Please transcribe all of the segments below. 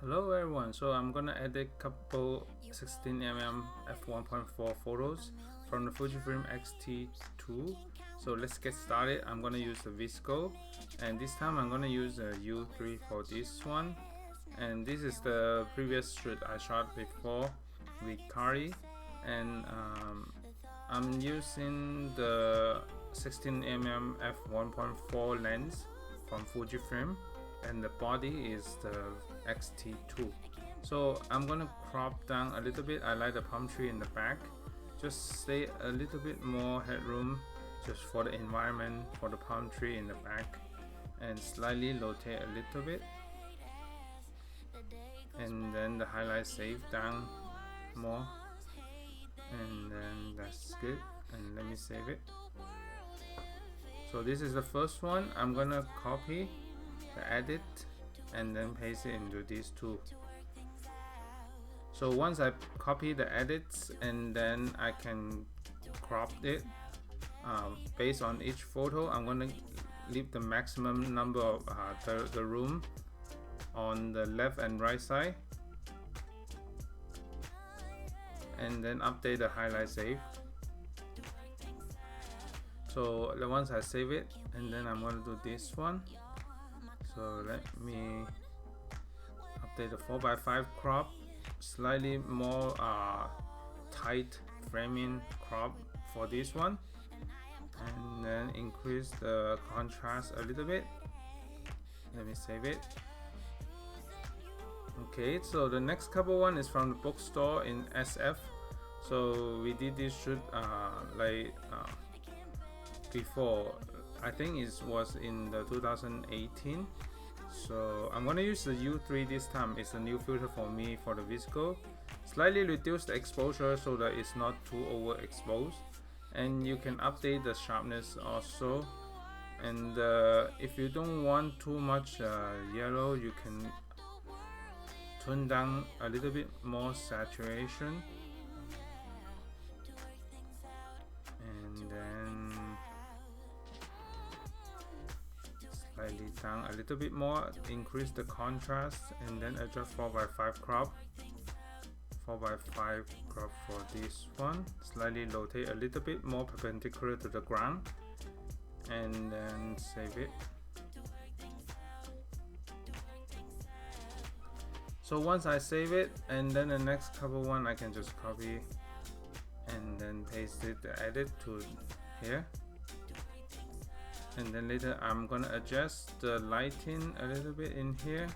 Hello everyone, so I'm gonna edit couple 16mm F1.4 photos from the Fujifilm X-T2. So let's get started. I'm gonna use the VSCO, and this time I'm gonna use a U3 for this one. And this is the previous shoot I shot before with Kari, and I'm using the 16mm F1.4 lens from Fujifilm, and the body is the X-T2. So I'm gonna crop down a little bit. I like the palm tree in the back. Just stay a little bit more headroom just for the environment, for the palm tree in the back, and slightly rotate a little bit, and then the highlight save down more, and then that's good. And let me save it. So this is the first one. I'm gonna copy the edit and then paste it into these two. So once I copy the edits, and then I can crop it based on each photo. I'm gonna leave the maximum number of the room on the left and right side, and then update the highlight save. So once I save it, and then I'm gonna do this one. So let me update the 4x5 crop, slightly more tight framing crop for this one, and then increase the contrast a little bit. Let me save it. Okay, so the next couple one is from the Bookstore in SF. So we did this shoot before. I think it was in the 2018. So I'm gonna use the U3 this time. It's a new filter for me for the VSCO. Slightly reduce the exposure so that it's not too overexposed, and you can update the sharpness also. And if you don't want too much yellow, you can turn down a little bit more saturation, and then slightly down a little bit more, increase the contrast, and then adjust 4x5 crop. 4x5 crop for this one, slightly rotate a little bit more perpendicular to the ground, and then save it. So once I save it, and then the next couple one I can just copy and then paste it, the edit to here. And then later I'm gonna adjust the lighting a little bit in here.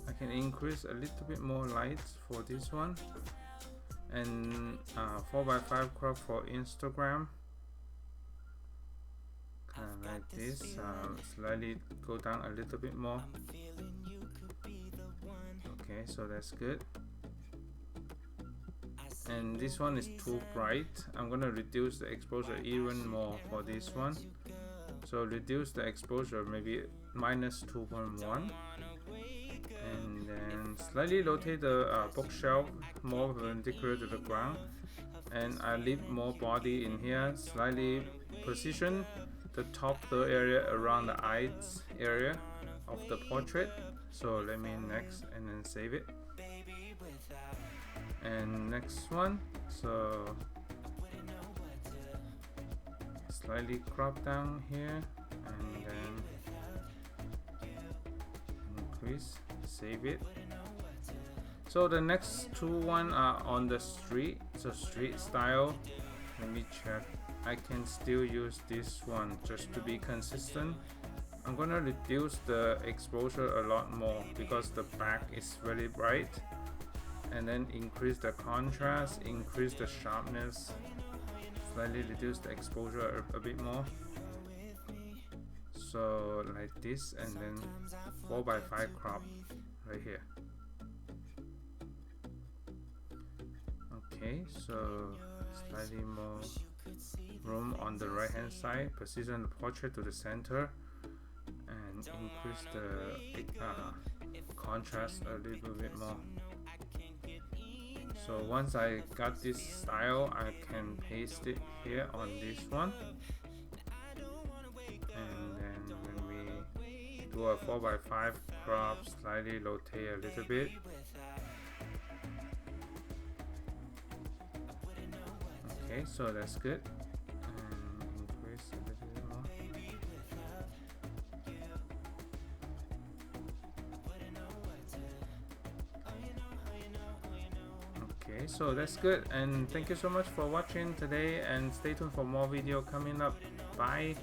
I can increase a little bit more lights for this one, and 4x5 crop for Instagram, kind of like this. Slightly go down a little bit more. Okay, so that's good. And this one is too bright. I'm gonna reduce the exposure even more for this one. So reduce the exposure maybe -2.1, and then slightly rotate the bookshelf more perpendicular to the ground, and I leave more body in here. Slightly position the top third area around the eyes area of the portrait. So let me next, and then save it. And next one, so slightly crop down here, and then increase, save it. So the next two one are on the street, so street style. Let me check. I can still use this one just to be consistent. I'm gonna reduce the exposure a lot more because the back is very bright, and then increase the contrast, increase the sharpness, slightly reduce the exposure a bit more. So like this, and then 4x5 crop right here. Okay, so slightly more room on the right hand side, position the portrait to the center, and increase the contrast a little bit more. So once I got this style, I can paste it here on this one, and then when we do a 4x5 crop, slightly rotate a little bit, Okay, so that's good. And increase a little bit more. Okay, so that's good, and thank you so much for watching today, and stay tuned for more video coming up. Bye.